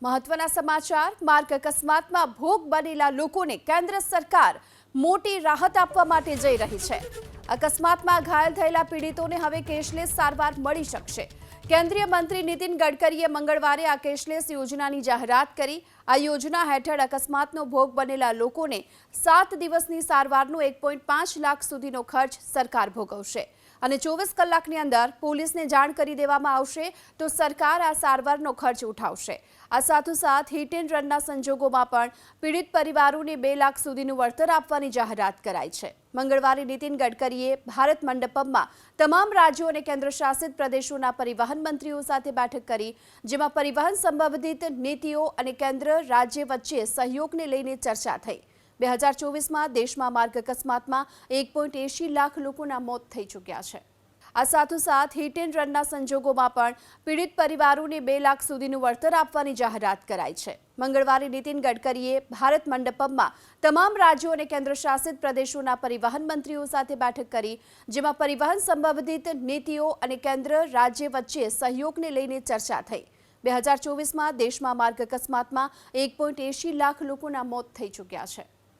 મહત્વના સમાચાર માર્ગ અકસ્માતમાં ભોગ બનેલા લોકોને કેન્દ્ર સરકાર મોટી રાહત આપવા માટે જઈ રહી છે। અકસ્માતમાં ઘાયલ થયેલા પીડિતોને હવે કેશલેસ સારવાર મળી શકશે। કેન્દ્રીય મંત્રી નીતિન ગડકરીએ મંગળવારે આ કેશલેસ યોજનાની જાહેરાત કરી। આ યોજના હેઠળ અકસ્માતનો ભોગ બનેલા લોકોને 7 દિવસની સારવારનો 1.5 લાખ સુધીનો ખર્ચ સરકાર ભોગવશે અને 24 કલાકની અંદર પોલીસને જાણ કરી દેવામાં આવશે તો સરકાર આ સારવારનો ખર્ચ ઉઠાવશે। આ સાથોસાથ હિટ એન્ડ રનના સંજોગોમાં પણ પીડિત પરિવારોને 2 લાખ સુધીનું વળતર આપવાની જાહેરાત કરાઈ છે। મંગળવારે નીતિન ગડકરીએ ભારત મંડપમમાં તમામ રાજ્યો અને કેન્દ્રશાસિત પ્રદેશોના પરિવહન મંત્રીઓ સાથે બેઠક કરી, જેમાં પરિવહન સંબંધિત નીતિઓ અને કેન્દ્ર રાજ્ય વચ્ચે સહયોગને લઈને ચર્ચા થઈ। 2024માં દેશમાં માર્ગ અકસ્માતમાં 1.80 લાખ લોકોના મોત થઈ ચૂક્યા છે। આ સાથોસાથ હિટ એન્ડ રનના સંજોગોમાં પણ પીડિત પરિવારોને 2 લાખ સુધીનું વળતર આપવાની જાહેરાત કરાઈ છે। મંગળવારે નીતિન ગડકરીએ ભારત મંડપમમાં તમામ રાજ્યો અને કેન્દ્રશાસિત પ્રદેશોના પરિવહન મંત્રીઓ સાથે બેઠક કરી, જેમાં પરિવહન સંબંધિત નીતિઓ અને કેન્દ્ર રાજ્ય વચ્ચે સહયોગને લઈને ચર્ચા થઈ। 2024માં દેશમાં માર્ગ અકસ્માતમાં 1.80 લાખ લોકોના મોત થઈ ચૂક્યા છે।